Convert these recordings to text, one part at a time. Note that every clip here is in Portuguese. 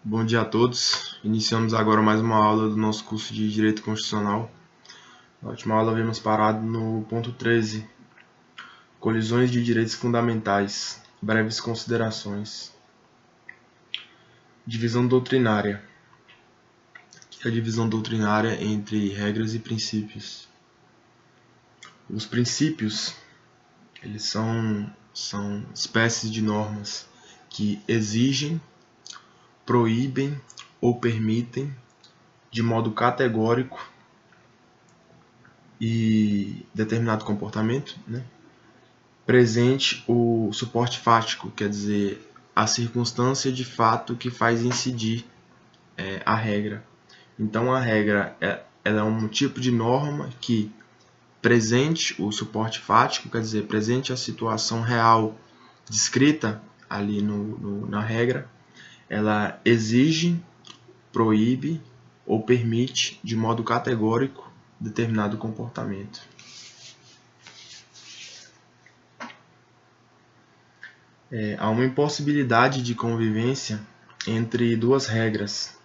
Bom dia a todos. Iniciamos agora mais uma aula do nosso curso de Direito Constitucional. Na última aula havíamos parado no ponto 13, colisões de direitos fundamentais, breves considerações. Divisão doutrinária. Aqui é a divisão doutrinária entre regras e princípios. Os princípios, eles são espécies de normas que exigem, proíbem ou permitem de modo categórico e determinado comportamento, presente o suporte fático, quer dizer, a circunstância de fato que faz incidir a regra. Então, a regra ela é um tipo de norma que, presente o suporte fático, quer dizer, presente a situação real descrita ali na regra, ela exige, proíbe ou permite de modo categórico determinado comportamento. Há uma impossibilidade de convivência entre duas regras.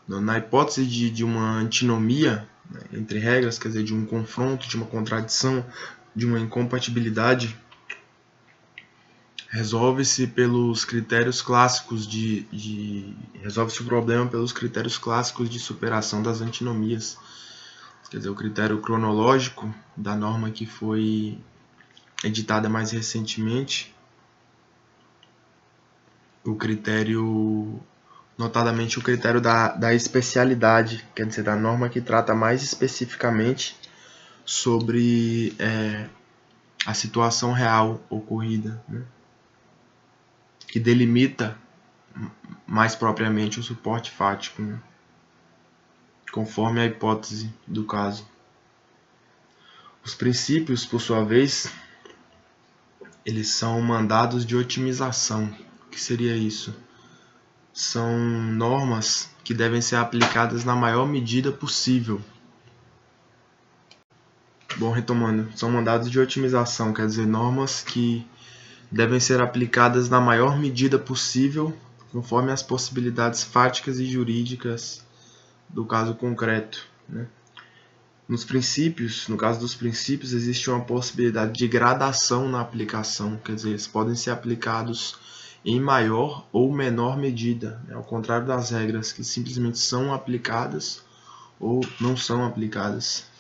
Na hipótese de uma antinomia entre regras, quer dizer, de um confronto, de uma contradição, de uma incompatibilidade, resolve-se pelos critérios clássicos resolve-se o problema pelos critérios clássicos de superação das antinomias. Quer dizer, o critério cronológico da norma que foi editada mais recentemente, o critério, notadamente o critério da especialidade, quer dizer, da norma que trata mais especificamente sobre a situação real ocorrida, que delimita mais propriamente o suporte fático, conforme a hipótese do caso. Os princípios, por sua vez, eles são mandados de otimização. O que seria isso? São normas que devem ser aplicadas na maior medida possível. Bom, retomando, são mandados de otimização, quer dizer, normas que devem ser aplicadas na maior medida possível, conforme as possibilidades fáticas e jurídicas do caso concreto. Nos princípios, no caso dos princípios, existe uma possibilidade de gradação na aplicação, quer dizer, eles podem ser aplicados em maior ou menor medida, ao contrário das regras que simplesmente são aplicadas ou não são aplicadas.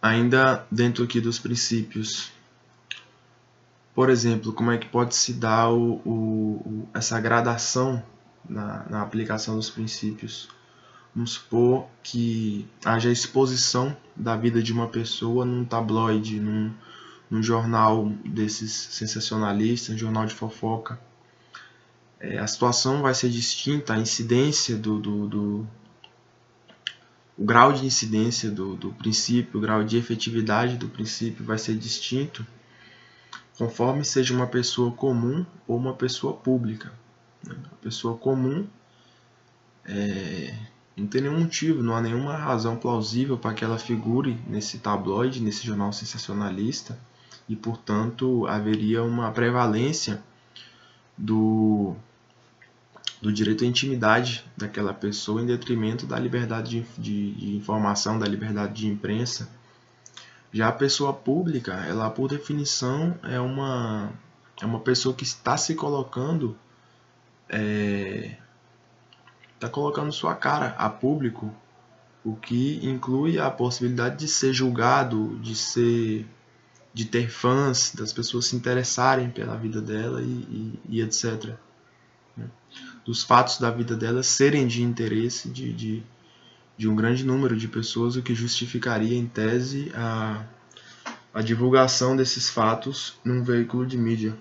Ainda dentro aqui dos princípios, por exemplo, como é que pode se dar essa gradação na aplicação dos princípios? Vamos supor que haja exposição da vida de uma pessoa num tabloide, num jornal desses sensacionalistas, um jornal de fofoca. A situação vai ser distinta, a incidência o grau de incidência do princípio, o grau de efetividade do princípio vai ser distinto conforme seja uma pessoa comum ou uma pessoa pública. A pessoa comum não tem nenhum motivo, não há nenhuma razão plausível para que ela figure nesse tabloide, nesse jornal sensacionalista, e, portanto, haveria uma prevalência do direito à intimidade daquela pessoa em detrimento da liberdade de informação, da liberdade de imprensa. Já a pessoa pública, ela por definição é uma pessoa que está se colocando, está colocando sua cara a público, o que inclui a possibilidade de ser julgado, de ter fãs, das pessoas se interessarem pela vida dela e etc. Dos fatos da vida dela serem de interesse de um grande número de pessoas, o que justificaria, em tese, a divulgação desses fatos num veículo de mídia.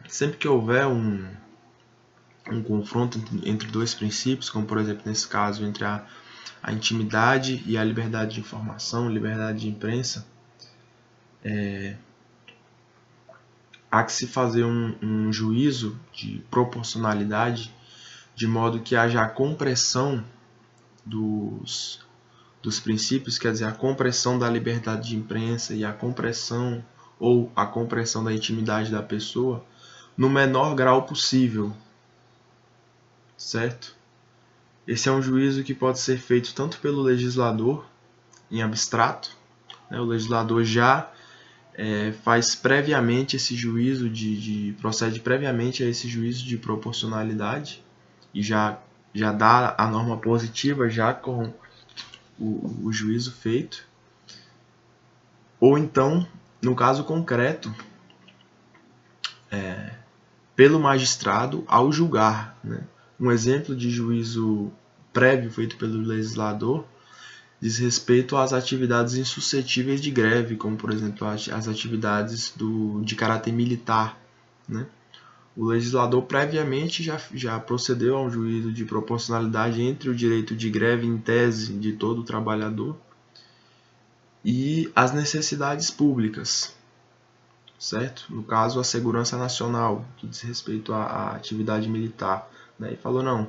Sempre que houver um confronto entre dois princípios, como por exemplo nesse caso entre a intimidade e a liberdade de informação, liberdade de imprensa, há que se fazer um juízo de proporcionalidade, de modo que haja a compressão dos princípios, quer dizer, a compressão da liberdade de imprensa e a compressão ou a compressão da intimidade da pessoa no menor grau possível, certo? Esse é um juízo que pode ser feito tanto pelo legislador em abstrato, né? O legislador já faz previamente esse juízo procede previamente a esse juízo de proporcionalidade e já dá a norma positiva já com o juízo feito. Ou então, no caso concreto, pelo magistrado ao julgar, né? Um exemplo de juízo prévio feito pelo legislador diz respeito às atividades insuscetíveis de greve, como, por exemplo, as atividades de caráter militar, né? O legislador previamente já procedeu a um juízo de proporcionalidade entre o direito de greve em tese de todo trabalhador e as necessidades públicas, certo? No caso, a segurança nacional, que diz respeito à atividade militar, né? E falou, não,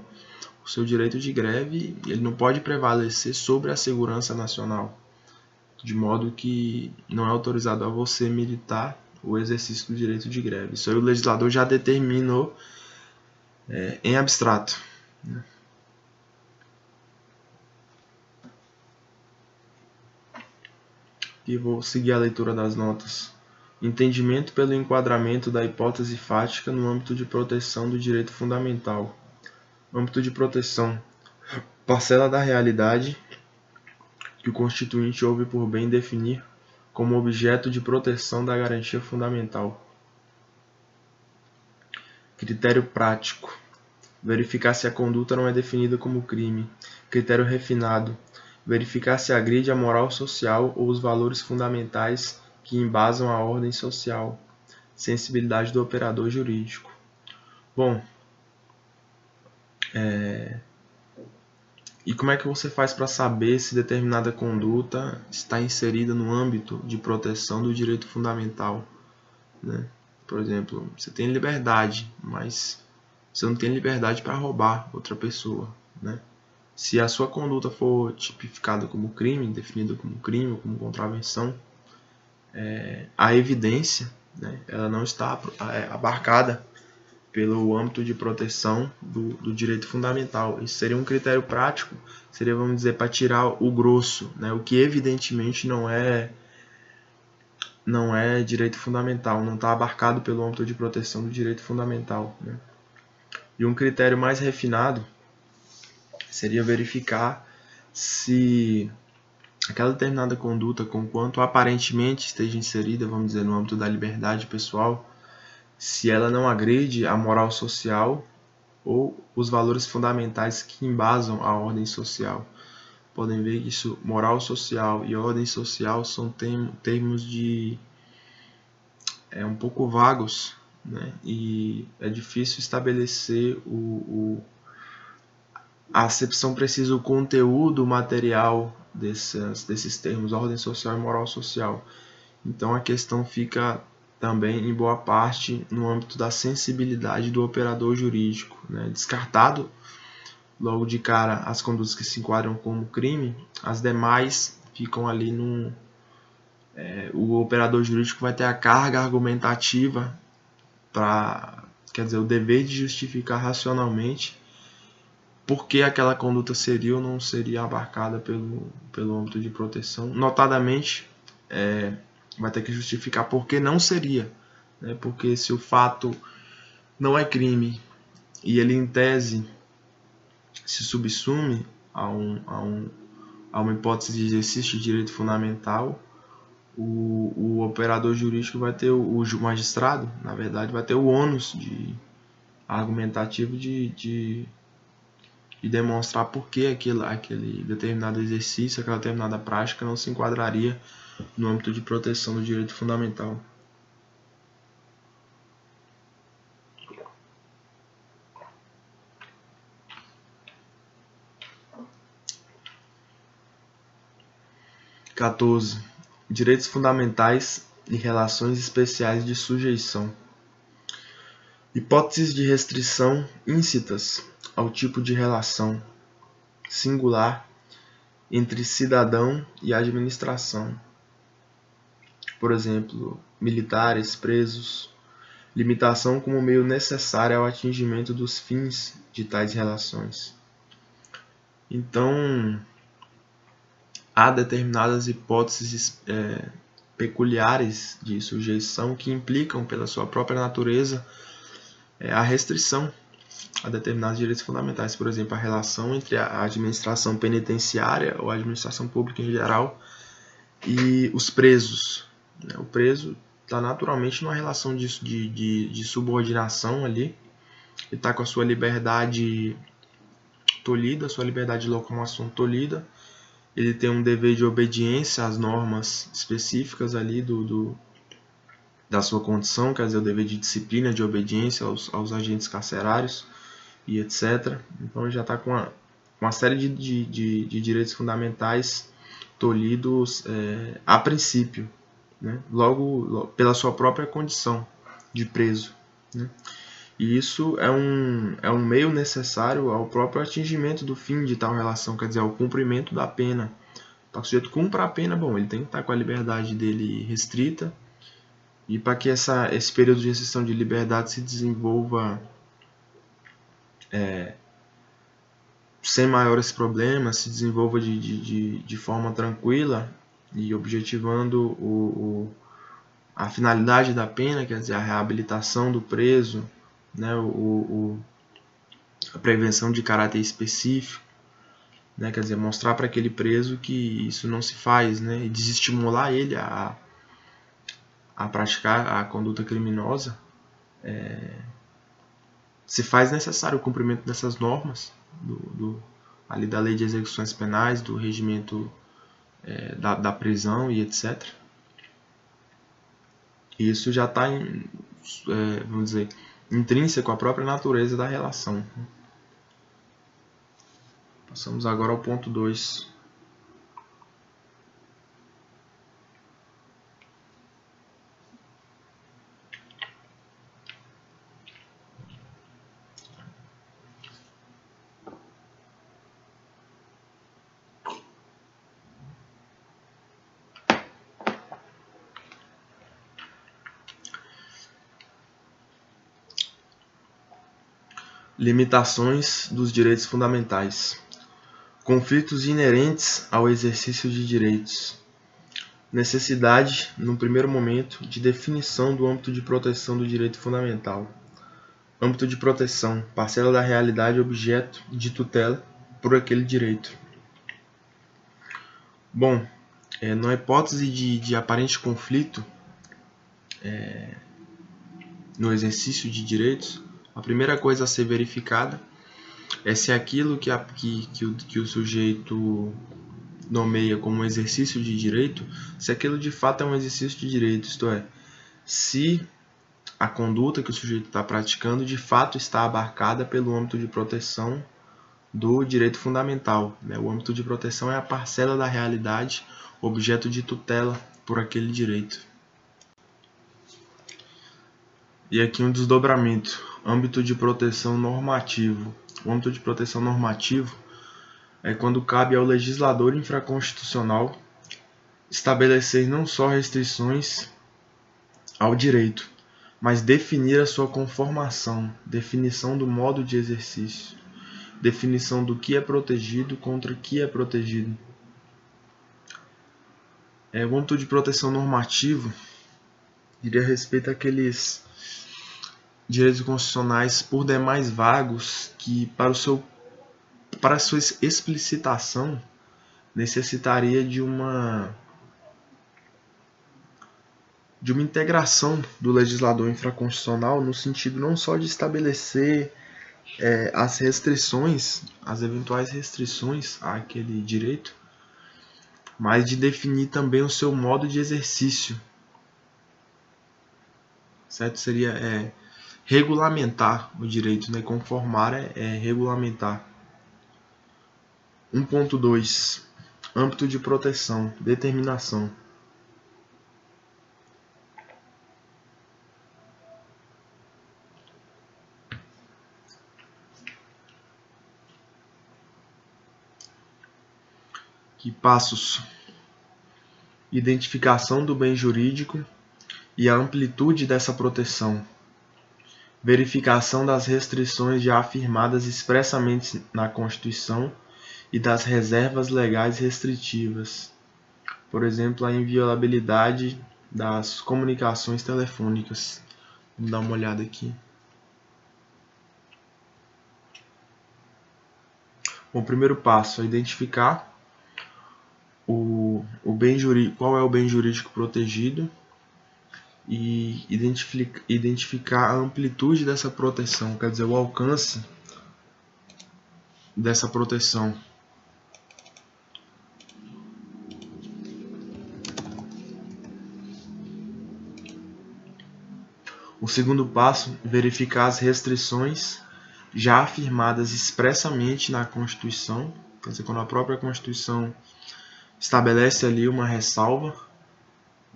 o seu direito de greve ele não pode prevalecer sobre a segurança nacional, de modo que não é autorizado a você, militar, o exercício do direito de greve. Isso aí o legislador já determinou em abstrato, né? E vou seguir a leitura das notas. Entendimento pelo enquadramento da hipótese fática no âmbito de proteção do direito fundamental. Âmbito de proteção. Parcela da realidade que o Constituinte houve por bem definir como objeto de proteção da garantia fundamental. Critério prático. Verificar se a conduta não é definida como crime. Critério refinado. Verificar se agride a moral social ou os valores fundamentais que embasam a ordem social. Sensibilidade do operador jurídico. Bom, e como é que você faz para saber se determinada conduta está inserida no âmbito de proteção do direito fundamental, né? Por exemplo, você tem liberdade, mas você não tem liberdade para roubar outra pessoa, né? Se a sua conduta for tipificada como crime, definida como crime ou como contravenção, a evidência, né, ela não está abarcada pelo âmbito de proteção do direito fundamental. Isso seria um critério prático, seria, vamos dizer, para tirar o grosso, né, o que evidentemente não é direito fundamental, não está abarcado pelo âmbito de proteção do direito fundamental, né? E um critério mais refinado seria verificar se aquela determinada conduta, conquanto aparentemente esteja inserida, vamos dizer, no âmbito da liberdade pessoal, se ela não agride a moral social ou os valores fundamentais que embasam a ordem social. Podem ver que isso, moral social e ordem social, são termos um pouco vagos, né? E é difícil estabelecer a acepção precisa do conteúdo material desses termos, ordem social e moral social. Então a questão fica também, em boa parte, no âmbito da sensibilidade do operador jurídico, né? Descartado logo de cara as condutas que se enquadram como crime, as demais ficam ali o operador jurídico vai ter a carga argumentativa quer dizer, o dever de justificar racionalmente por que aquela conduta seria ou não seria abarcada pelo âmbito de proteção. Notadamente, vai ter que justificar por que não seria, né? Porque se o fato não é crime e ele, em tese, se subsume a uma hipótese de exercício de direito fundamental, o operador jurídico vai ter, o magistrado, na verdade, vai ter o ônus argumentativo de demonstrar por que aquele determinado exercício, aquela determinada prática não se enquadraria no âmbito de proteção do direito fundamental. (14) Direitos fundamentais e relações especiais de sujeição. Hipóteses de restrição íncitas ao tipo de relação singular entre cidadão e administração. Por exemplo, militares, presos, limitação como meio necessário ao atingimento dos fins de tais relações. Então, há determinadas hipóteses peculiares de sujeição que implicam, pela sua própria natureza, a restrição a determinados direitos fundamentais. Por exemplo, a relação entre a administração penitenciária ou a administração pública em geral e os presos. O preso está naturalmente numa relação de subordinação ali, ele está com a sua liberdade tolhida, sua liberdade de locomoção tolhida, ele tem um dever de obediência às normas específicas ali da sua condição, quer dizer, o dever de disciplina, de obediência aos agentes carcerários e etc. Então ele já está com uma série de direitos fundamentais tolhidos a princípio, né? Logo pela sua própria condição de preso, né? E isso é um meio necessário ao próprio atingimento do fim de tal relação, quer dizer, ao cumprimento da pena. Para que o sujeito cumpra a pena, bom, ele tem que estar com a liberdade dele restrita, e para que esse período de restrição de liberdade se desenvolva sem maiores problemas, se desenvolva de forma tranquila e objetivando a finalidade da pena, quer dizer, a reabilitação do preso, né, a prevenção de caráter específico, né, quer dizer, mostrar para aquele preso que isso não se faz, né, e desestimular ele a praticar a conduta criminosa, se faz necessário o cumprimento dessas normas ali da lei de execuções penais, do regimento da prisão e etc. E isso já está, vamos dizer, intrínseco à própria natureza da relação. Passamos agora ao ponto 2. Limitações dos direitos fundamentais. Conflitos inerentes ao exercício de direitos. Necessidade, num primeiro momento, de definição do âmbito de proteção do direito fundamental. Âmbito de proteção, parcela da realidade objeto de tutela por aquele direito. Bom, na hipótese de aparente conflito no exercício de direitos, a primeira coisa a ser verificada é se aquilo que o sujeito nomeia como exercício de direito, se aquilo de fato é um exercício de direito, isto é, se a conduta que o sujeito está praticando de fato está abarcada pelo âmbito de proteção do direito fundamental, né? O âmbito de proteção é a parcela da realidade objeto de tutela por aquele direito. E aqui um desdobramento, âmbito de proteção normativo. O âmbito de proteção normativo é quando cabe ao legislador infraconstitucional estabelecer não só restrições ao direito, mas definir a sua conformação, definição do modo de exercício, definição do que é protegido contra o que é protegido. O âmbito de proteção normativo diria respeito àqueles direitos constitucionais por demais vagos que, para a sua explicitação, necessitaria de uma integração do legislador infraconstitucional no sentido não só de estabelecer as restrições, as eventuais restrições àquele direito, mas de definir também o seu modo de exercício. Certo? Seria regulamentar o direito, né? Conformar é regulamentar. 1.2 Âmbito de proteção, determinação. que passos: identificação do bem jurídico e a amplitude dessa proteção, verificação das restrições já afirmadas expressamente na Constituição e das reservas legais restritivas, por exemplo, a inviolabilidade das comunicações telefônicas. Vamos dar uma olhada aqui. Bom, o primeiro passo é identificar o bem jurídico, qual é o bem jurídico protegido, e identificar a amplitude dessa proteção, quer dizer, o alcance dessa proteção. O segundo passo, verificar as restrições já afirmadas expressamente na Constituição, quer dizer, quando a própria Constituição estabelece ali uma ressalva,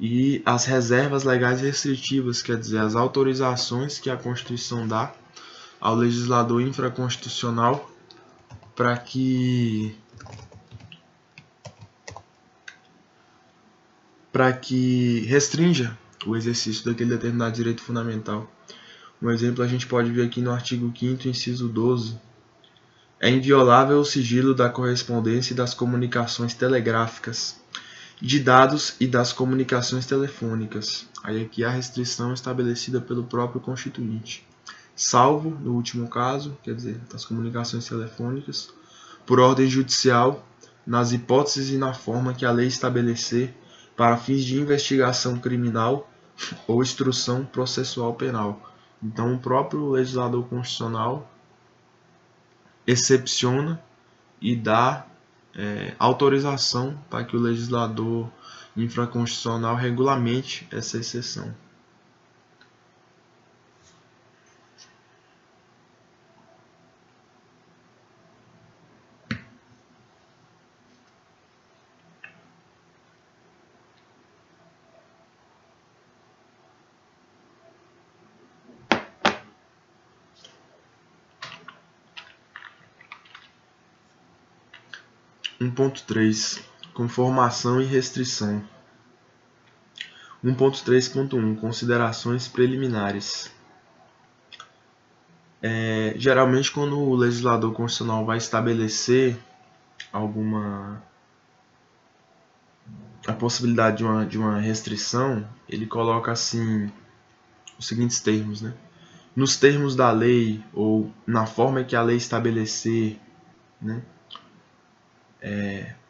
e as reservas legais restritivas, quer dizer, as autorizações que a Constituição dá ao legislador infraconstitucional para que restrinja o exercício daquele determinado direito fundamental. Um exemplo a gente pode ver aqui no artigo 5º, inciso 12. É inviolável o sigilo da correspondência e das comunicações telegráficas, de dados e das comunicações telefônicas. Aí aqui a restrição estabelecida pelo próprio Constituinte. Salvo, no último caso, quer dizer, das comunicações telefônicas, por ordem judicial, nas hipóteses e na forma que a lei estabelecer para fins de investigação criminal ou instrução processual penal. Então, o próprio legislador constitucional excepciona e dá autorização para que o legislador infraconstitucional regulamente essa exceção. Um 1.3 Conformação e restrição. 1.3.1 Considerações preliminares. Geralmente, quando o legislador constitucional vai estabelecer a possibilidade de uma restrição, ele coloca assim os seguintes termos, né? Nos termos da lei ou na forma que a lei estabelecer, né?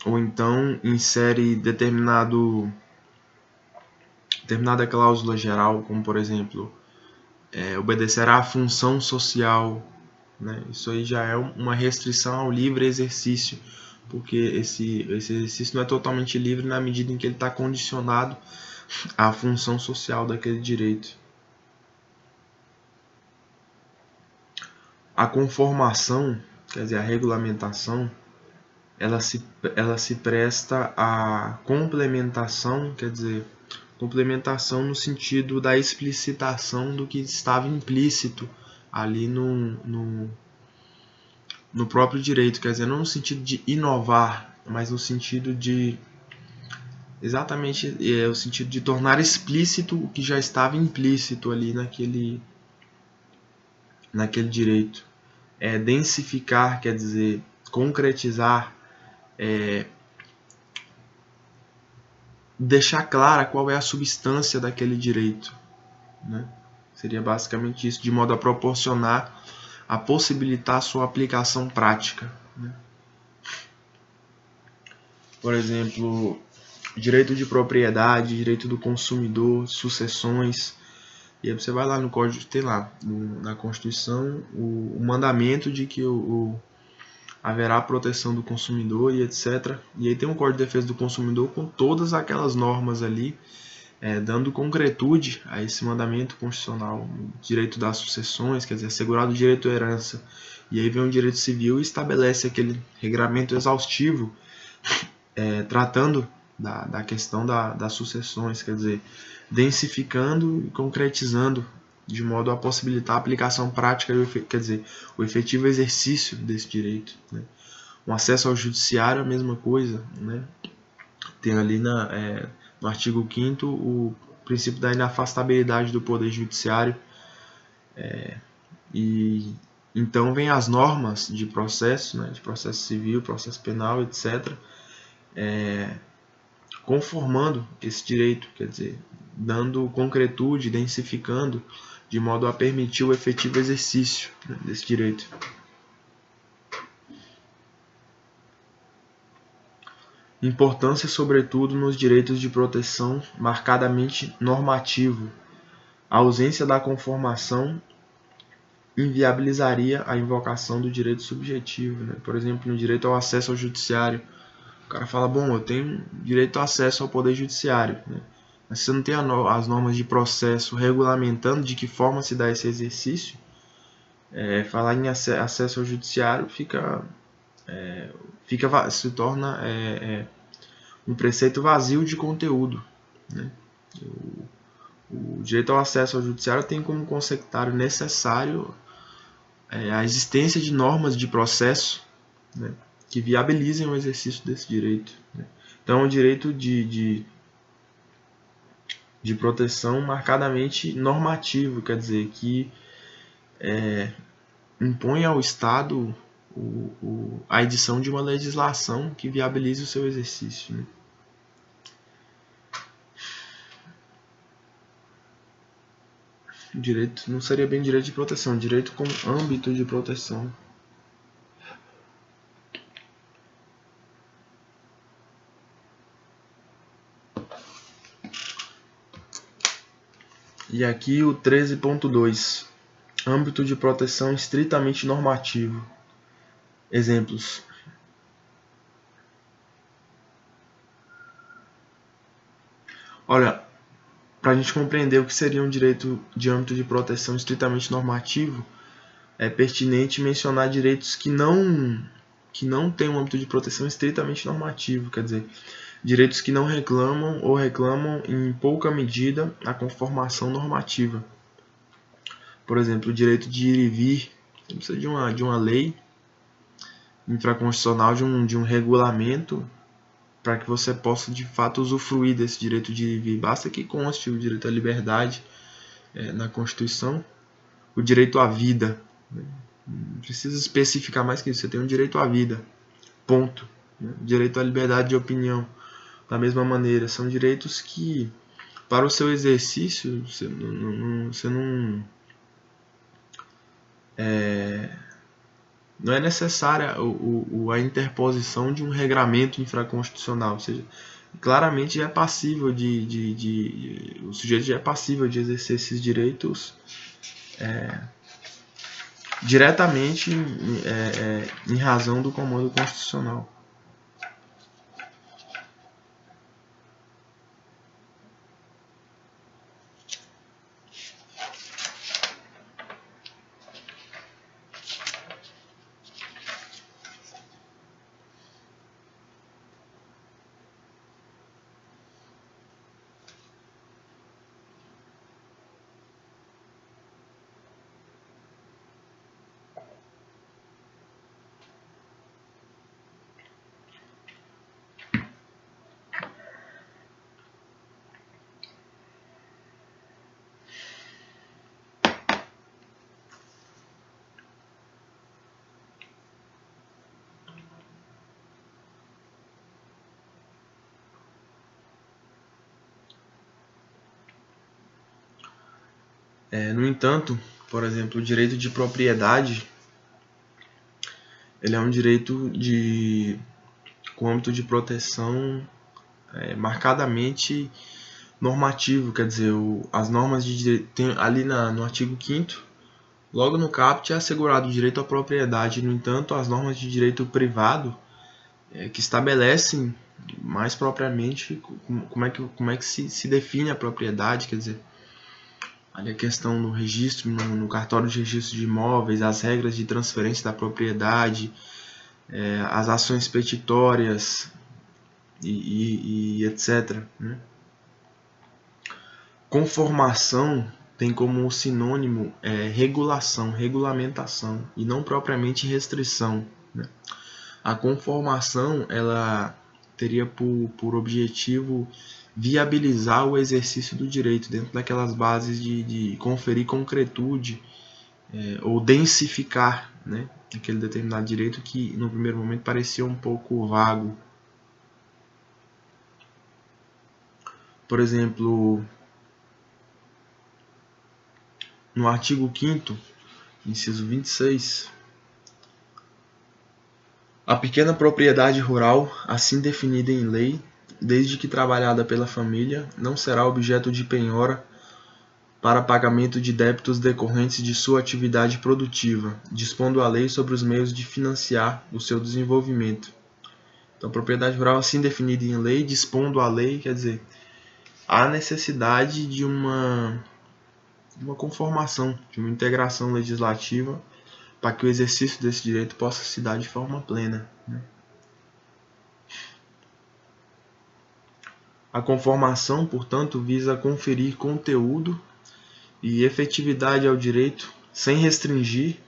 Ou então insere determinada cláusula geral, como por exemplo, obedecerá à função social, né? Isso aí já é uma restrição ao livre exercício, porque esse exercício não é totalmente livre na medida em que ele está condicionado à função social daquele direito. A conformação, quer dizer, a regulamentação, ela se presta à complementação, quer dizer, complementação no sentido da explicitação do que estava implícito ali no próprio direito, quer dizer, não no sentido de inovar, mas no sentido de exatamente o sentido de tornar explícito o que já estava implícito ali naquele direito. Densificar, quer dizer, concretizar, deixar clara qual é a substância daquele direito, né? Seria basicamente isso, de modo a proporcionar, a possibilitar a sua aplicação prática, né? Por exemplo, direito de propriedade, direito do consumidor, sucessões. E aí você vai lá no código, tem lá na Constituição o mandamento de que haverá proteção do consumidor e etc. E aí tem um Código de Defesa do Consumidor com todas aquelas normas ali, dando concretude a esse mandamento constitucional. Direito das sucessões, quer dizer, assegurado o direito à herança. E aí vem o direito civil e estabelece aquele regramento exaustivo, tratando da questão das sucessões, quer dizer, densificando e concretizando de modo a possibilitar a aplicação prática, quer dizer, o efetivo exercício desse direito, né? Um acesso ao judiciário, a mesma coisa, né? Tem ali no artigo 5º o princípio da inafastabilidade do poder judiciário, e então vem as normas de processo, né, de processo civil, processo penal, etc., conformando esse direito, quer dizer, dando concretude, densificando, de modo a permitir o efetivo exercício, né, desse direito. Importância, sobretudo, nos direitos de proteção marcadamente normativo. A ausência da conformação inviabilizaria a invocação do direito subjetivo, né? Por exemplo, no direito ao acesso ao judiciário. O cara fala, bom, eu tenho direito ao acesso ao poder judiciário, né? Mas se você não tem as normas de processo regulamentando de que forma se dá esse exercício, falar em acesso ao judiciário se torna um preceito vazio de conteúdo, né? O direito ao acesso ao judiciário tem como conceptário necessário a existência de normas de processo, né, que viabilizem o exercício desse direito, né? Então, o direito de proteção marcadamente normativo, quer dizer, que impõe ao Estado a edição de uma legislação que viabilize o seu exercício, né? Direito não seria bem direito de proteção, direito como âmbito de proteção. E aqui o 13.2, âmbito de proteção estritamente normativo. Exemplos. Olha, para a gente compreender o que seria um direito de âmbito de proteção estritamente normativo, é pertinente mencionar direitos que não têm um âmbito de proteção estritamente normativo, quer dizer, direitos que não reclamam ou reclamam em pouca medida a conformação normativa. Por exemplo, o direito de ir e vir, você precisa de uma lei infraconstitucional, de um regulamento, para que você possa de fato usufruir desse direito de ir e vir. Basta que conste o direito à liberdade na Constituição, o direito à vida. Não precisa especificar mais que isso, você tem um direito à vida, ponto. Direito à liberdade de opinião, da mesma maneira, são direitos que, para o seu exercício, você não é necessária a interposição de um regramento infraconstitucional, ou seja, claramente é passível o sujeito já é passível de exercer esses direitos diretamente em razão do comando constitucional. No entanto, por exemplo, o direito de propriedade, ele é um direito com âmbito de proteção marcadamente normativo, quer dizer, as normas de direito, ali no artigo 5º, logo no caput é assegurado o direito à propriedade. No entanto, as normas de direito privado que estabelecem mais propriamente como é que se define a propriedade, quer dizer, ali a questão no registro, no cartório de registro de imóveis, as regras de transferência da propriedade, as ações petitórias e etc., né? Conformação tem como sinônimo regulação, regulamentação, e não propriamente restrição, né? A conformação, ela teria por objetivo viabilizar o exercício do direito dentro daquelas bases de conferir concretude ou densificar, né, aquele determinado direito que no primeiro momento parecia um pouco vago. Por exemplo, no artigo 5º, inciso 26, a pequena propriedade rural, assim definida em lei, desde que trabalhada pela família, não será objeto de penhora para pagamento de débitos decorrentes de sua atividade produtiva, dispondo a lei sobre os meios de financiar o seu desenvolvimento. Então, propriedade rural assim definida em lei, dispondo a lei, quer dizer, há necessidade de uma conformação, de uma integração legislativa para que o exercício desse direito possa se dar de forma plena, né? A conformação, portanto, visa conferir conteúdo e efetividade ao direito sem restringir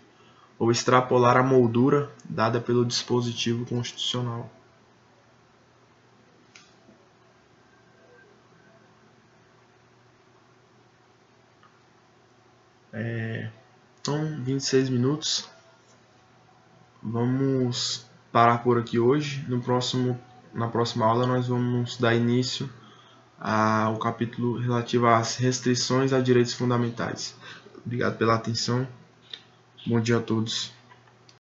ou extrapolar a moldura dada pelo dispositivo constitucional. Então, 26 minutos. Vamos parar por aqui hoje. Na próxima aula nós vamos dar início ao capítulo relativo às restrições a direitos fundamentais. Obrigado pela atenção. Bom dia a todos.